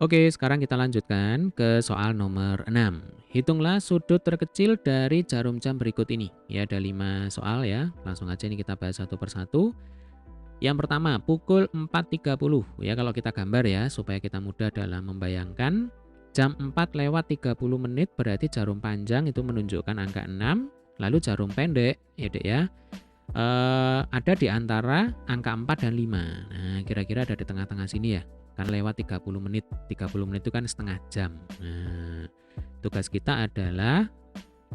Oke, sekarang kita lanjutkan ke soal nomor 6. Hitunglah sudut terkecil dari jarum jam berikut ini. Ya, ada 5 soal ya. Langsung aja ini kita bahas satu persatu. Yang pertama, pukul 4.30. Ya, kalau kita gambar ya, supaya kita mudah dalam membayangkan. Jam 4 lewat 30 menit berarti jarum panjang itu menunjukkan angka 6. Lalu jarum pendek, ya dek ya, ada di antara angka 4 dan 5. Nah, kira-kira ada di tengah-tengah sini ya. Kan lewat 30 menit. 30 menit itu kan setengah jam. Nah, tugas kita adalah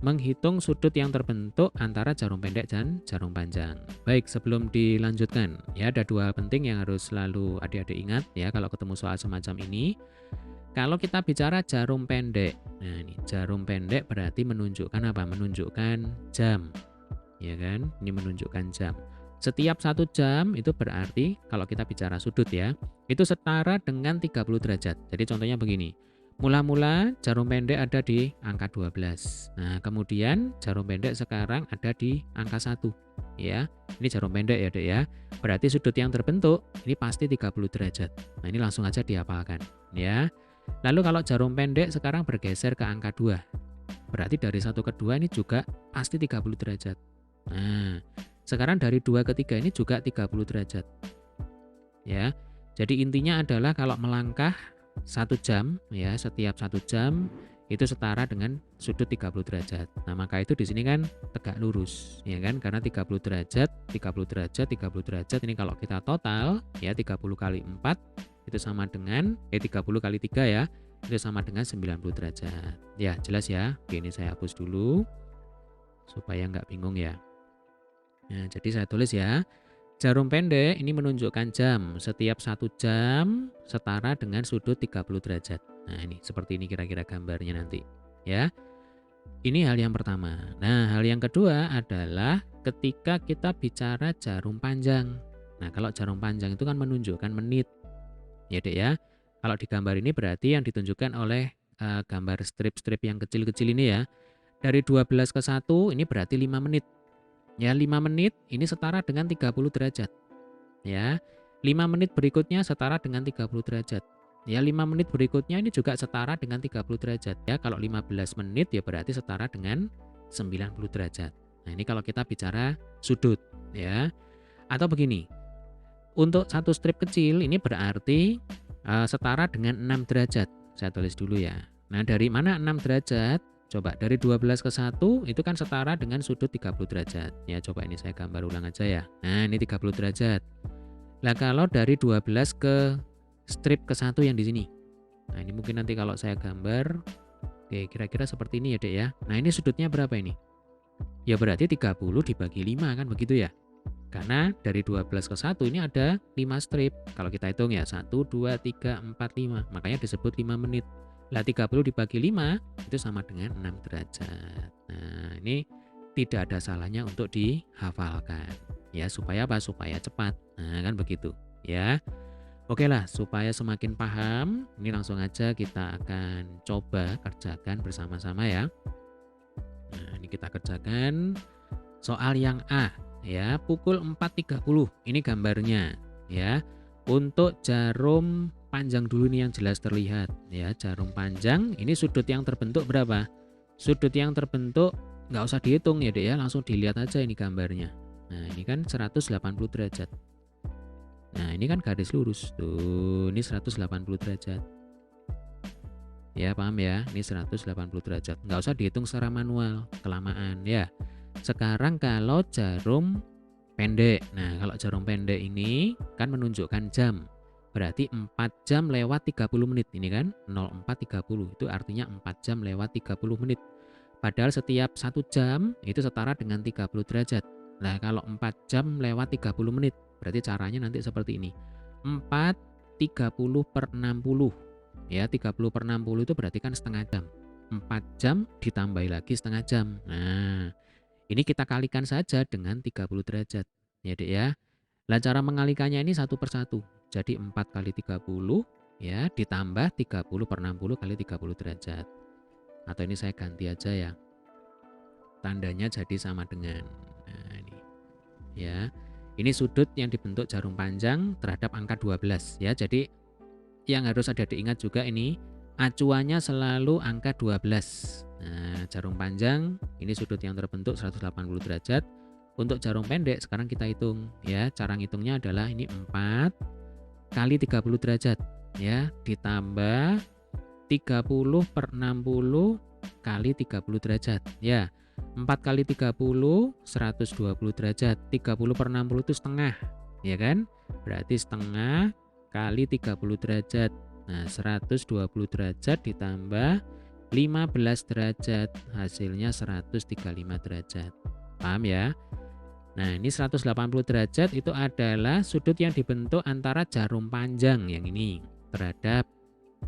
menghitung sudut yang terbentuk antara jarum pendek dan jarum panjang. Baik, sebelum dilanjutkan, ya ada dua hal penting yang harus selalu adik-adik ingat ya kalau ketemu soal semacam ini. Kalau kita bicara jarum pendek, nah ini jarum pendek berarti menunjukkan apa? Menunjukkan jam, ya kan? Ini menunjukkan jam. Setiap 1 jam itu berarti kalau kita bicara sudut ya, itu setara dengan 30 derajat. Jadi contohnya begini. Mula-mula jarum pendek ada di angka 12. Nah, kemudian jarum pendek sekarang ada di angka 1. Ya. Ini jarum pendek ya, Dek ya. Berarti sudut yang terbentuk ini pasti 30 derajat. Nah, ini langsung aja dihafalkan, ya. Lalu kalau jarum pendek sekarang bergeser ke angka 2. Berarti dari 1 ke 2 ini juga pasti 30 derajat. Nah, sekarang dari 2 ke 3 ini juga 30 derajat. Ya. Jadi intinya adalah kalau melangkah 1 jam ya, setiap 1 jam itu setara dengan sudut 30 derajat. Nah, maka itu di sini kan tegak lurus, ya kan? Karena 30 derajat, 30 derajat, 30 derajat ini kalau kita total ya 30 kali 4 itu sama dengan 30 kali 3 ya, itu sama dengan 90 derajat. Ya, jelas ya. Oke, ini saya hapus dulu supaya nggak bingung ya. Nah, jadi saya tulis ya. Jarum pendek ini menunjukkan jam. Setiap 1 jam setara dengan sudut 30 derajat. Nah, ini seperti ini kira-kira gambarnya nanti. Ya, ini hal yang pertama. Nah, hal yang kedua adalah ketika kita bicara jarum panjang. Nah, kalau jarum panjang itu kan menunjukkan menit. Ya, Dek ya. Kalau di gambar ini berarti yang ditunjukkan oleh gambar strip-strip yang kecil-kecil ini ya. Dari 12 ke 1 ini berarti 5 menit. Ya, 5 menit ini setara dengan 30 derajat. Ya, 5 menit berikutnya setara dengan 30 derajat. Ya, 5 menit berikutnya ini juga setara dengan 30 derajat. Ya, kalau 15 menit ya berarti setara dengan 90 derajat. Nah, ini kalau kita bicara sudut, ya. Atau begini, untuk satu strip kecil ini berarti setara dengan 6 derajat. Saya tulis dulu ya. Nah, dari mana 6 derajat? Coba dari 12 ke 1 itu kan setara dengan sudut 30 derajat. Ya, coba ini saya gambar ulang aja ya. Nah, ini 30 derajat. Nah, kalau dari 12 ke strip ke 1 yang di sini. Nah, ini mungkin nanti kalau saya gambar, oke, kira-kira seperti ini ya, Dek ya. Nah, ini sudutnya berapa ini? Ya berarti 30 dibagi 5 kan begitu ya. Karena dari 12 ke 1 ini ada 5 strip. Kalau kita hitung ya 1, 2, 3, 4, 5. Makanya disebut 5 menit. Lah 30 dibagi 5 itu sama dengan 6 derajat. Nah, ini tidak ada salahnya untuk dihafalkan. Ya, supaya apa? Supaya cepat. Nah, kan begitu. Ya. Oke lah, supaya semakin paham, ini langsung aja kita akan coba kerjakan bersama-sama ya. Nah, ini kita kerjakan soal yang A ya, pukul 4.30. Ini gambarnya ya. Untuk jarum panjang dulu nih yang jelas terlihat ya, jarum panjang ini sudut yang terbentuk berapa? Sudut yang terbentuk nggak usah dihitung ya, Dek ya, langsung dilihat aja ini gambarnya. Nah, ini kan 180 derajat. Nah, ini kan garis lurus. Tuh, ini 180 derajat. Ya, paham ya? Ini 180 derajat. Nggak usah dihitung secara manual, kelamaan ya. Sekarang kalau jarum pendek. Nah, kalau jarum pendek ini kan menunjukkan jam. Berarti 4 jam lewat 30 menit. Ini kan 04.30. Itu artinya 4 jam lewat 30 menit. Padahal setiap 1 jam itu setara dengan 30 derajat. Nah, kalau 4 jam lewat 30 menit, berarti caranya nanti seperti ini. 4 30 per 60. Ya, 30 per 60 itu berarti kan setengah jam. 4 jam ditambah lagi setengah jam. Nah, ini kita kalikan saja dengan 30 derajat. Ya, Dek ya. Lah cara mengalikannya ini satu per satu. Jadi 4 kali 30 ya ditambah 30 per 60 kali 30 derajat. Atau ini saya ganti aja ya. Tandanya jadi sama dengan ini ya. Ini sudut yang dibentuk jarum panjang terhadap angka 12 ya. Jadi yang harus ada diingat juga ini, acuannya selalu angka 12. Nah, jarum panjang ini sudut yang terbentuk 180 derajat. Untuk jarum pendek sekarang kita hitung ya. Cara ngitungnya adalah ini 4 kali 30 derajat ya, ditambah 30 per 60 kali 30 derajat ya. 4 kali 30 120 derajat. 30 per 60 itu setengah ya kan, berarti setengah kali 30 derajat. Nah, 120 derajat ditambah 15 derajat, hasilnya 135 derajat. Paham ya? Nah, ini 180 derajat itu adalah sudut yang dibentuk antara jarum panjang yang ini terhadap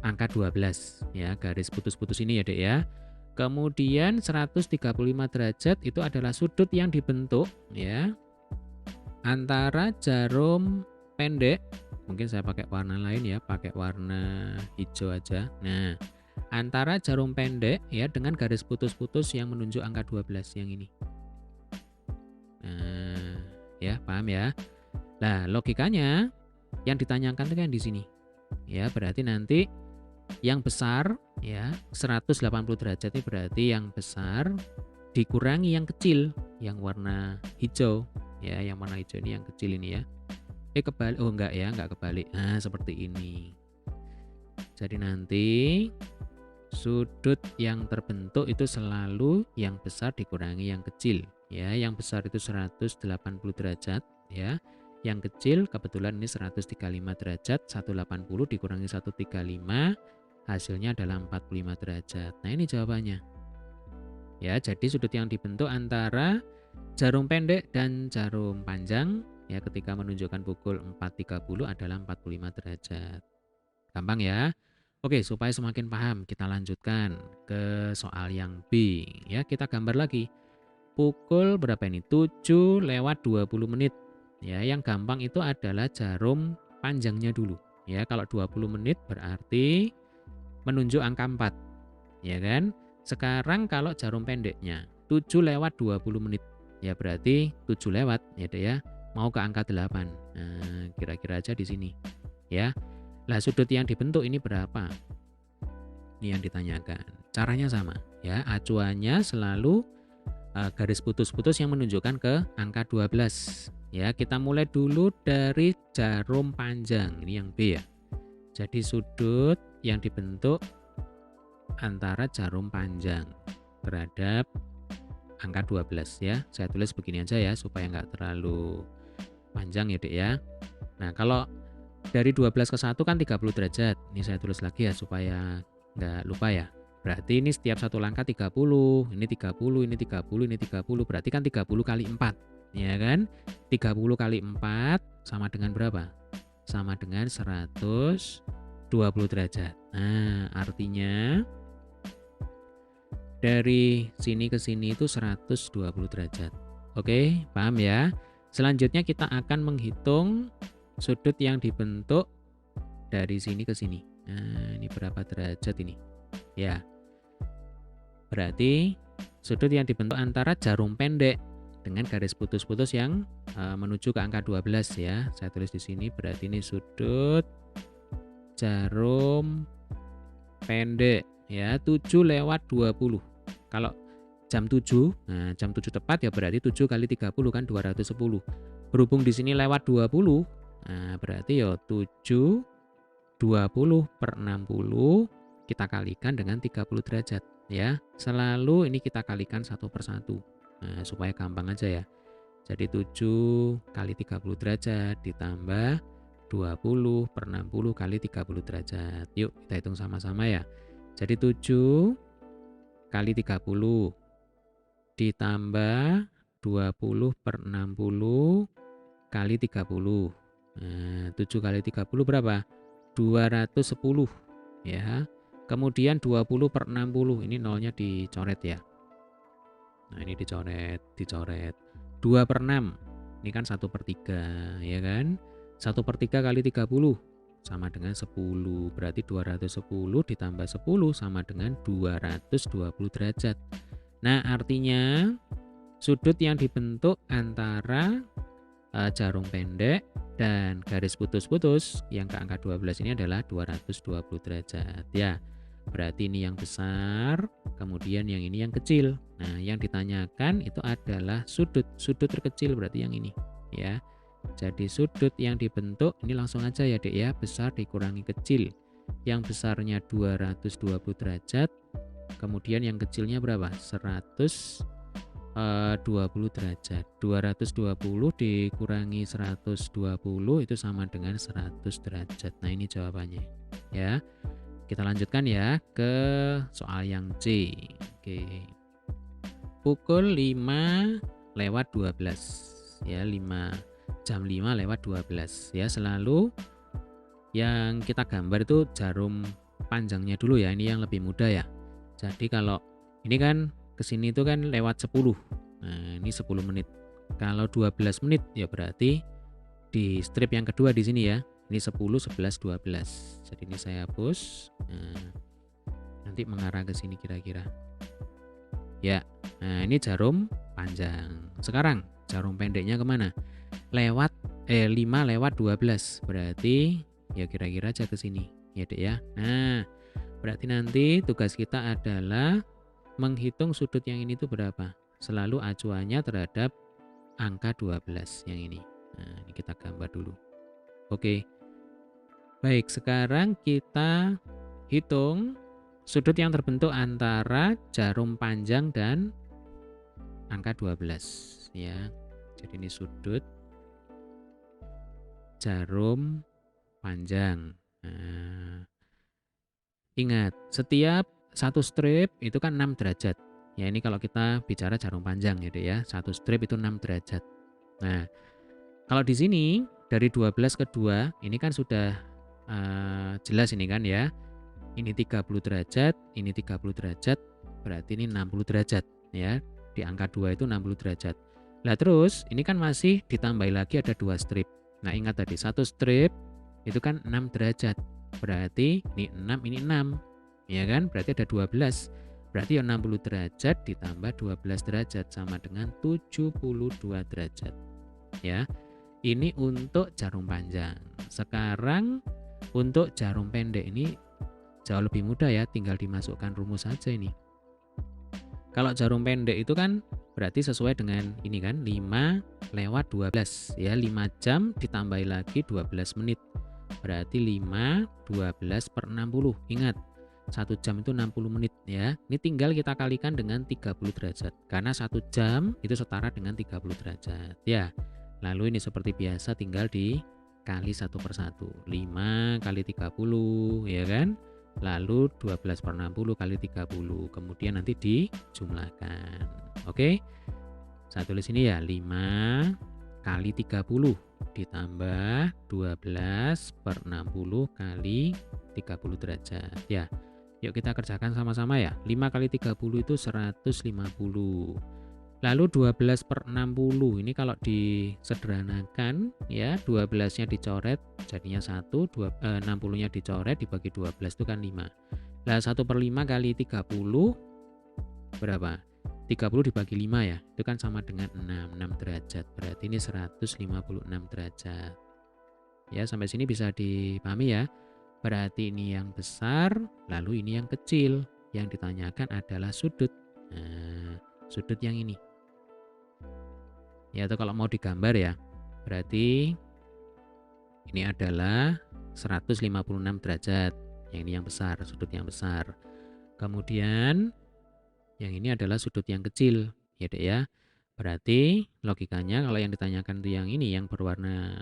angka 12 ya, garis putus-putus ini ya Dek ya. Kemudian 135 derajat itu adalah sudut yang dibentuk ya antara jarum pendek, mungkin saya pakai warna lain ya, pakai warna hijau aja. Nah, antara jarum pendek ya dengan garis putus-putus yang menunjuk angka 12 yang ini. Nah, ya paham ya. Nah, logikanya yang ditanyakan itu kan di sini. Ya, berarti nanti yang besar ya 180 derajat ini berarti yang besar dikurangi yang kecil yang warna hijau ya, yang warna hijau ini yang kecil ini ya. Kebalik. Oh enggak ya, enggak kebalik. Nah, seperti ini. Jadi nanti sudut yang terbentuk itu selalu yang besar dikurangi yang kecil ya. Yang besar itu 180 derajat ya. Yang kecil kebetulan ini 135 derajat, 180 dikurangi 135 hasilnya adalah 45 derajat. Nah, ini jawabannya. Ya, jadi sudut yang dibentuk antara jarum pendek dan jarum panjang ya ketika menunjukkan pukul 4.30 adalah 45 derajat. Gampang ya? Oke, supaya semakin paham kita lanjutkan ke soal yang B ya. Kita gambar lagi. Pukul berapa ini? 7 lewat 20 menit. Ya, yang gampang itu adalah jarum panjangnya dulu. Ya, kalau 20 menit berarti menunjuk angka 4. Ya kan? Sekarang kalau jarum pendeknya 7 lewat 20 menit. Ya, berarti 7 lewat ya Dek ya. Mau ke angka 8. Nah, kira-kira aja di sini. Ya. Lah, sudut yang dibentuk ini berapa? Ini yang ditanyakan. Caranya sama ya. Acuannya selalu garis putus-putus yang menunjukkan ke angka 12. Ya, kita mulai dulu dari jarum panjang. Ini yang B ya. Jadi sudut yang dibentuk antara jarum panjang terhadap angka 12 ya. Saya tulis begini aja ya supaya nggak terlalu panjang ya Dek ya. Nah, kalau dari 12 ke 1 kan 30 derajat. Ini saya tulis lagi ya supaya nggak lupa ya. Berarti ini setiap satu langkah 30, ini 30, ini 30, ini 30. Berarti kan 30 kali 4. Ya kan? 30 kali 4 sama dengan berapa? Sama dengan 120 derajat. Nah, artinya dari sini ke sini itu 120 derajat. Oke, paham ya? Selanjutnya kita akan menghitung sudut yang dibentuk dari sini ke sini. Nah, ini berapa derajat ini? Ya. Berarti sudut yang dibentuk antara jarum pendek dengan garis putus-putus yang menuju ke angka 12 ya. Saya tulis di sini berarti ini sudut jarum pendek ya, 7 lewat 20. Kalau jam 7, nah jam 7 tepat ya berarti 7 kali 30 kan 210. Berhubung di sini lewat 20, nah berarti ya 7 20 per 60 kita kalikan dengan 30 derajat ya. Selalu ini kita kalikan satu per satu. Nah, supaya gampang aja ya. Jadi 7 kali 30 derajat ditambah 20 per 60 kali 30 derajat. Yuk kita hitung sama-sama ya. Jadi 7 kali 30 ditambah 20 per 60 kali 30. Nah, 7 kali 30 berapa? 210 ya. Kemudian 20 per 60, ini nolnya dicoret ya. Nah, ini dicoret. 2 per 6, ini kan 1 per 3 ya kan. 1 per 3 kali 30 sama dengan 10. Berarti 210 ditambah 10 sama dengan 220 derajat. Nah, artinya sudut yang dibentuk antara jarum pendek dan garis putus-putus yang ke angka 12 ini adalah 220 derajat ya. Berarti ini yang besar, kemudian yang ini yang kecil. Nah, yang ditanyakan itu adalah sudut terkecil, berarti yang ini ya. Jadi sudut yang dibentuk ini langsung aja ya Dek ya, besar dikurangi kecil. Yang besarnya 220 derajat, kemudian yang kecilnya berapa? 120 derajat. 220 dikurangi 120 itu sama dengan 100 derajat. Nah, ini jawabannya ya. Kita lanjutkan ya ke soal yang C. Oke. Pukul 5:12 ya, jam 5:12 ya. Selalu yang kita gambar itu jarum panjangnya dulu ya. Ini yang lebih mudah ya. Jadi kalau ini kan kesini itu kan lewat 10. Nah, ini 10 menit. Kalau 12 menit ya berarti di strip yang kedua di sini ya. Ini 10, 11, 12. Jadi ini saya hapus. Nah, nanti mengarah ke sini kira-kira. Ya, nah ini jarum panjang. Sekarang jarum pendeknya kemana? 5:12. Berarti ya kira-kira aja ke sini. Ya Dek ya. Nah, berarti nanti tugas kita adalah menghitung sudut yang ini tuh berapa. Selalu acuannya terhadap angka 12 yang ini. Nah, ini kita gambar dulu. Oke. Baik, sekarang kita hitung sudut yang terbentuk antara jarum panjang dan angka 12 ya. Jadi ini sudut jarum panjang. Nah, ingat, setiap satu strip itu kan 6 derajat. Ya, ini kalau kita bicara jarum panjang gitu ya. Satu strip itu 6 derajat. Nah, kalau di sini dari 12 ke 2 ini kan sudah jelas ini kan ya. Ini 30 derajat, ini 30 derajat, berarti ini 60 derajat ya. Di angka 2 itu 60 derajat. Nah, terus ini kan masih ditambah lagi ada 2 strip. Nah, ingat tadi satu strip itu kan 6 derajat. Berarti ini 6, ini 6. Ya kan? Berarti ada 12. Berarti ya 60 derajat ditambah 12 derajat sama dengan 72 derajat. Ya. Ini untuk jarum panjang. Sekarang untuk jarum pendek ini jauh lebih mudah ya, tinggal dimasukkan rumus saja ini. Kalau jarum pendek itu kan berarti sesuai dengan ini kan 5:12 ya, 5 jam ditambah lagi 12 menit. Berarti 5/12/60. Ingat, 1 jam itu 60 menit ya. Ini tinggal kita kalikan dengan 30 derajat. Karena 1 jam itu setara dengan 30 derajat ya. Lalu ini seperti biasa tinggal dikali satu per satu. 5 kali 30 ya kan. Lalu 12/60 kali 30. Kemudian nanti dijumlahkan. Oke. Saya tulis ini ya, 5 kali 30 ditambah 12/60 kali 30 derajat ya. Yuk kita kerjakan sama-sama ya. 5 kali 30 itu 150. Lalu 12/60 ini kalau disederhanakan ya, 12-nya dicoret jadinya 1, 60-nya dicoret dibagi 12 itu kan 5. Nah, 1/5 kali 30 berapa? 30 dibagi 5 ya, itu kan sama dengan 6 derajat. Berarti ini 156 derajat. Ya, sampai sini bisa dipahami ya. Berarti ini yang besar, lalu ini yang kecil. Yang ditanyakan adalah sudut. Nah, sudut yang ini. Ya, atau kalau mau digambar ya, berarti ini adalah 156 derajat. Yang ini yang besar, sudut yang besar. Kemudian yang ini adalah sudut yang kecil, ya Dek ya. Berarti logikanya kalau yang ditanyakan itu yang ini, yang berwarna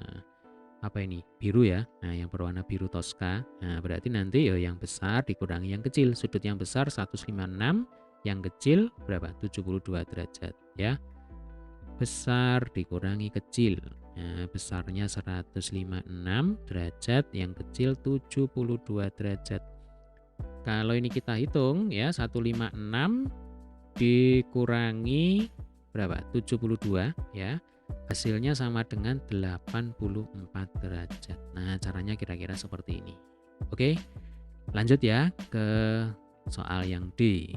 apa ini? Biru ya. Nah, yang berwarna biru toska. Nah, berarti nanti ya yang besar dikurangi yang kecil. Sudut yang besar 156, yang kecil berapa? 72 derajat ya. Besar dikurangi kecil. Nah, besarnya 156 derajat, yang kecil 72 derajat. Kalau ini kita hitung ya, 156 dikurangi berapa? 72 ya. Hasilnya sama dengan 84 derajat. Nah, caranya kira-kira seperti ini. Oke. Lanjut ya ke soal yang D.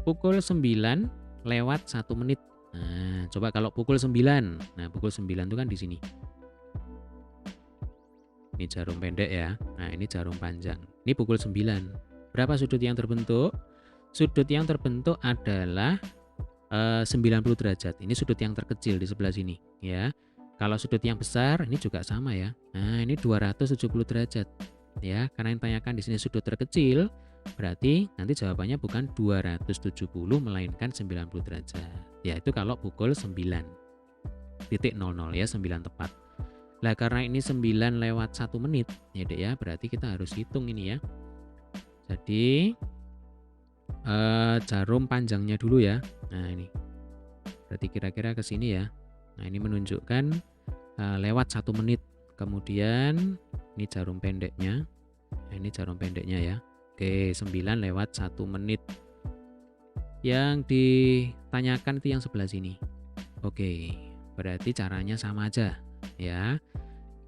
Pukul 9:01 menit Nah, coba kalau pukul 9. Nah, pukul 9 itu kan di sini. Ini jarum pendek ya. Nah, ini jarum panjang. Ini pukul 9. Berapa sudut yang terbentuk? Sudut yang terbentuk adalah 90 derajat. Ini sudut yang terkecil di sebelah sini ya. Kalau sudut yang besar ini juga sama ya. Nah, ini 270 derajat. Ya, karena yang ditanyakan di sini sudut terkecil, berarti nanti jawabannya bukan 270 melainkan 90 derajat. Ya, itu kalau pukul 9.00 ya, 9 tepat. Lah karena ini 9 lewat 1 menit ya Dek ya, berarti kita harus hitung ini ya. Jadi jarum panjangnya dulu ya. Nah, ini. Berarti kira-kira ke sini ya. Nah, ini menunjukkan lewat 1 menit. Kemudian ini jarum pendeknya. Nah, ini jarum pendeknya ya. Oke, 9 lewat 1 menit. Yang ditanyakan itu yang sebelah sini. Oke, berarti caranya sama aja ya.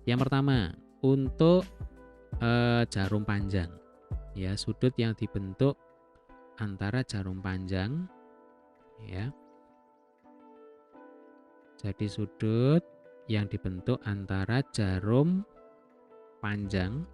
Yang pertama, untuk jarum panjang ya, sudut yang dibentuk antara jarum panjang ya. Jadi sudut yang dibentuk antara jarum panjang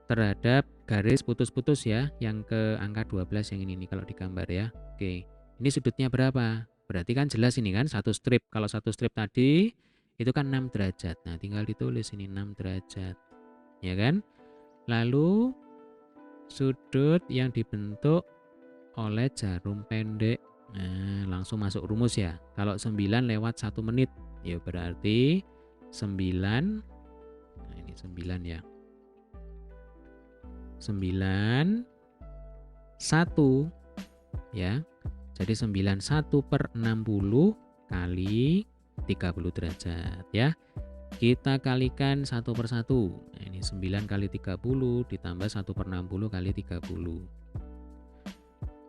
terhadap garis putus-putus ya, yang ke angka 12 yang ini nih kalau digambar ya. Oke, ini sudutnya berapa? Berarti kan jelas ini kan satu strip. Kalau satu strip tadi itu kan 6 derajat. Nah, tinggal ditulis ini 6 derajat. Ya kan? Lalu sudut yang dibentuk oleh jarum pendek. Nah, langsung masuk rumus ya. Kalau 9 lewat 1 menit, ya berarti 9. Nah, ini 9 ya. 9 1 ya. Jadi 91/60 kali 30 derajat ya. Kita kalikan 1/1. Nah, ini 9 kali 30 ditambah 1/60 kali 30.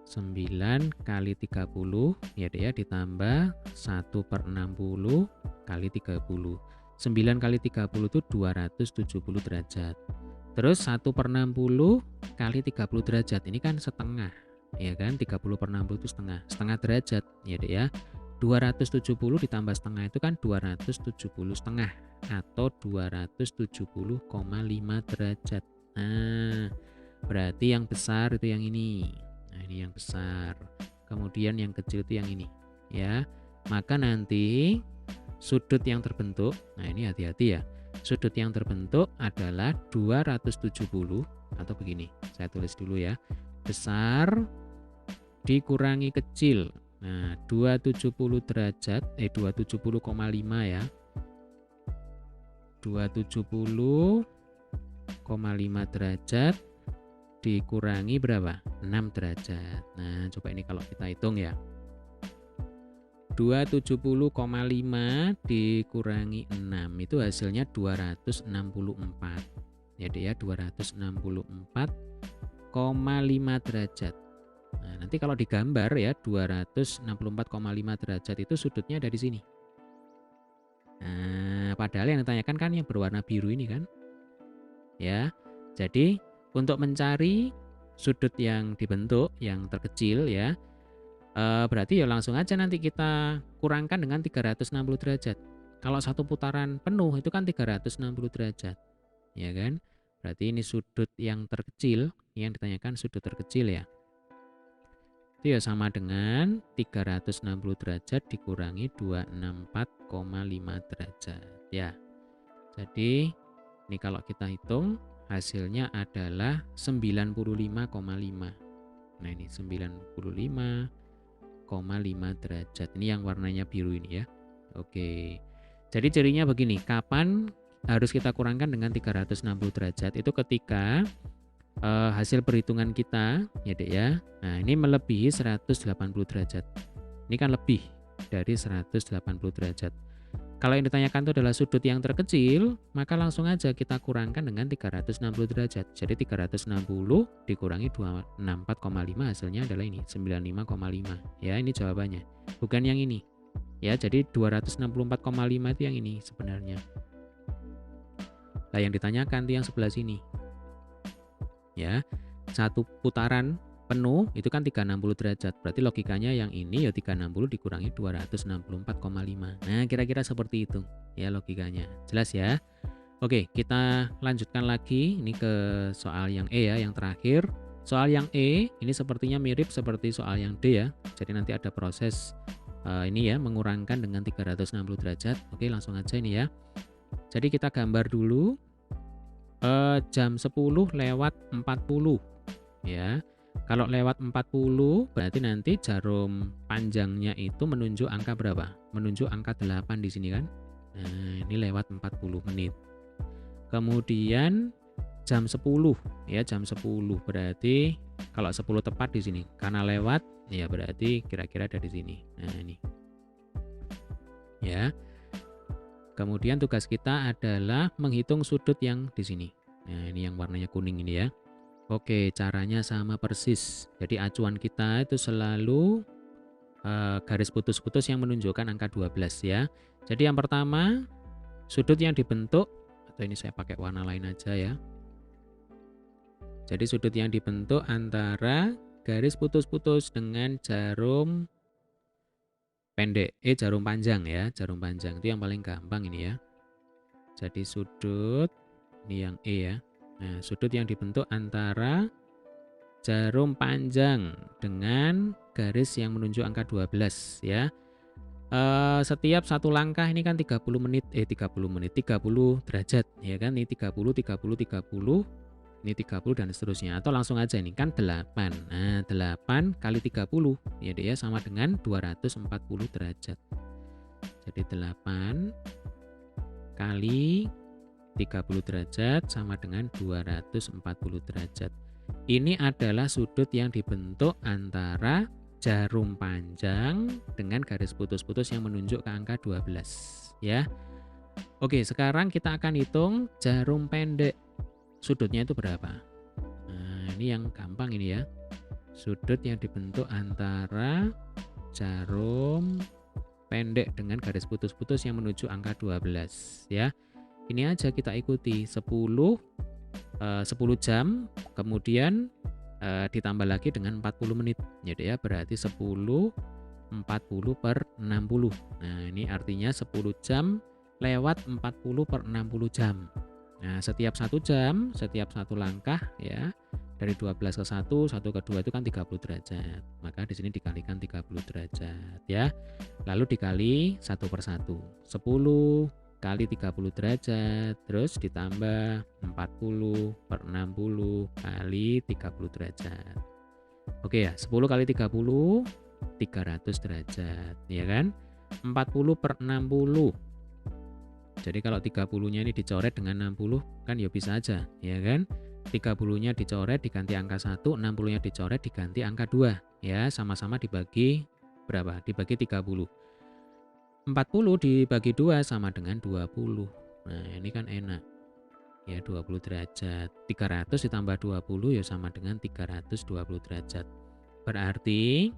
9 kali 30 ya Dek ya, ditambah 1/60 kali 30. 9 kali 30 itu 270 derajat. Terus 1/60 kali 30 derajat. Ini kan setengah. Ya kan, 30/60 itu setengah. Setengah derajat ya Dek ya. 270 ditambah setengah itu kan 270 setengah atau 270,5 derajat. Nah, berarti yang besar itu yang ini. Nah, ini yang besar. Kemudian yang kecil itu yang ini ya. Maka nanti sudut yang terbentuk, nah ini hati-hati ya. Sudut yang terbentuk adalah 270 atau begini. Saya tulis dulu ya. Besar dikurangi kecil. Nah, 270 derajat 270,5 ya. 270,5 derajat dikurangi berapa? 6 derajat. Nah, coba ini kalau kita hitung ya. 270,5 dikurangi 6 itu hasilnya 264. Ya Dek ya, 264,5 derajat. Nah, nanti kalau digambar ya 264,5 derajat itu sudutnya ada di sini. Nah, padahal yang ditanyakan kan yang berwarna biru ini kan. Ya. Jadi untuk mencari sudut yang dibentuk yang terkecil ya, berarti ya langsung aja nanti kita kurangkan dengan 360 derajat. Kalau satu putaran penuh itu kan 360 derajat. Ya kan? Berarti ini sudut yang terkecil, yang ditanyakan sudut terkecil ya. Itu ya sama dengan 360 derajat dikurangi 264,5 derajat ya. Jadi ini kalau kita hitung hasilnya adalah 95,5. Nah, ini 95,5 derajat. Ini yang warnanya biru ini ya. Oke. Jadi cirinya begini, kapan harus kita kurangkan dengan 360 derajat? Itu ketika hasil perhitungan kita ya Dek ya. Nah, ini melebihi 180 derajat. Ini kan lebih dari 180 derajat. Kalau yang ditanyakan itu adalah sudut yang terkecil, maka langsung aja kita kurangkan dengan 360 derajat. Jadi 360 dikurangi 264,5 hasilnya adalah ini, 95,5. Ya, ini jawabannya. Bukan yang ini. Ya, jadi 264,5 itu yang ini sebenarnya. Nah, yang ditanyakan itu yang sebelah sini. Ya, satu putaran penuh itu kan 360 derajat. Berarti logikanya yang ini ya 360 dikurangi 264,5. Nah, kira-kira seperti itu ya logikanya. Jelas ya? Oke, kita lanjutkan lagi ini ke soal yang E ya, yang terakhir. Soal yang E ini sepertinya mirip seperti soal yang D ya. Jadi nanti ada proses ini ya mengurangkan dengan 360 derajat. Oke, langsung aja ini ya. Jadi kita gambar dulu jam 10 lewat 40 ya. Kalau lewat 40 berarti nanti jarum panjangnya itu menunjuk angka berapa? Menunjuk angka 8 di sini kan. Nah, ini lewat 40 menit. Kemudian jam 10 ya, jam 10 berarti kalau 10 tepat di sini. Karena lewat ya berarti kira-kira ada di sini. Nah, ini. Ya. Kemudian tugas kita adalah menghitung sudut yang di sini. Nah, ini yang warnanya kuning ini ya. Oke, caranya sama persis. Jadi acuan kita itu selalu garis putus-putus yang menunjukkan angka 12 ya. Jadi yang pertama, sudut yang dibentuk, atau ini saya pakai warna lain aja ya. Jadi sudut yang dibentuk antara garis putus-putus dengan jarum pendek, jarum panjang ya. Jarum panjang itu yang paling gampang ini ya. Jadi sudut, ini yang E ya. Nah, sudut yang dibentuk antara jarum panjang dengan garis yang menunjuk angka 12 ya. Setiap satu langkah ini kan 30 menit, 30 derajat ya kan. Ini 30, 30, 30, ini 30 dan seterusnya. Atau langsung aja ini kan 8. Nah, 8 kali 30 ya dia sama dengan 240 derajat. Jadi 8 kali 30 derajat sama dengan 240 derajat. Ini adalah sudut yang dibentuk antara jarum panjang dengan garis putus-putus yang menunjuk ke angka 12 ya. Oke, sekarang kita akan hitung jarum pendek. Sudutnya itu berapa? Nah, ini yang gampang ini ya. Sudut yang dibentuk antara jarum pendek dengan garis putus-putus yang menuju angka 12 ya. Ini aja kita ikuti 10 jam, kemudian ditambah lagi dengan 40 menit. Jadi ya berarti 10 40 per 60. Nah, ini artinya 10 jam lewat 40 per 60 jam. Nah, setiap 1 jam, setiap satu langkah ya, dari 12 ke 1, 1 ke 2 itu kan 30 derajat. Maka di sini dikalikan 30 derajat ya. Lalu dikali 1 per 1. 10 kali 30 derajat, terus ditambah 40 per 60 kali 30 derajat. Oke ya, 10 kali 30, 300 derajat, ya kan? 40 per 60. Jadi kalau 30-nya ini dicoret dengan 60, kan ya bisa aja, ya kan? 30-nya dicoret diganti angka 1, 60-nya dicoret diganti angka 2. Ya, sama-sama dibagi berapa? Dibagi 30. 40 dibagi 2 sama dengan 20. Nah, ini kan enak. Ya, 20 derajat. 300 ditambah 20 ya sama dengan 320 derajat. Berarti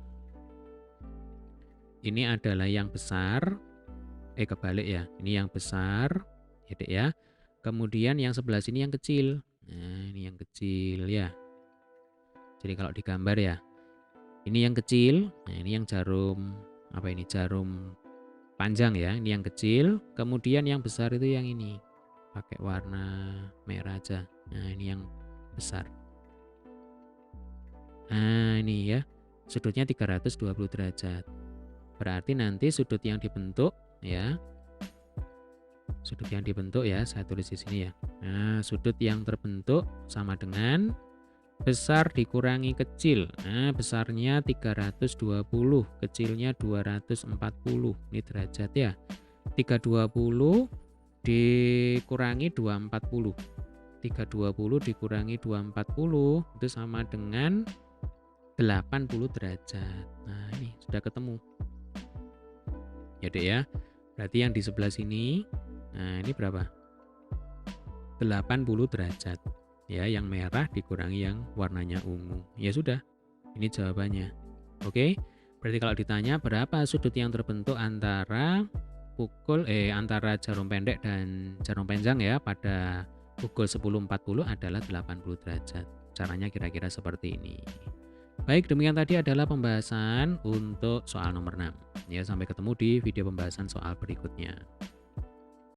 ini adalah yang besar. Kebalik ya. Ini yang besar, ya Dek ya. Kemudian yang sebelah sini yang kecil. Nah, ini yang kecil ya. Jadi kalau digambar ya. Ini yang kecil. Nah, ini yang jarum apa ini? Jarum panjang ya, ini yang kecil, kemudian yang besar itu yang ini, pakai warna merah aja. Nah, ini yang besar. Nah, ini ya, sudutnya 320 derajat. Berarti nanti sudut yang dibentuk ya, sudut yang dibentuk ya, saya tulis di sini ya. Nah, sudut yang terbentuk sama dengan besar dikurangi kecil. Nah, besarnya 320, kecilnya 240. Ini derajat ya. 320 dikurangi 240. 320 dikurangi 240 itu sama dengan 80 derajat. Nah, ini sudah ketemu. Ya, Dek ya. Berarti yang di sebelah sini, nah ini berapa? 80 derajat. Ya, yang merah dikurangi yang warnanya ungu. Ya sudah, ini jawabannya. Oke, berarti kalau ditanya berapa sudut yang terbentuk antara antara jarum pendek dan jarum panjang ya pada pukul 10.40 adalah 80 derajat. Caranya kira-kira seperti ini. Baik, demikian tadi adalah pembahasan untuk soal nomor 6. Ya, sampai ketemu di video pembahasan soal berikutnya.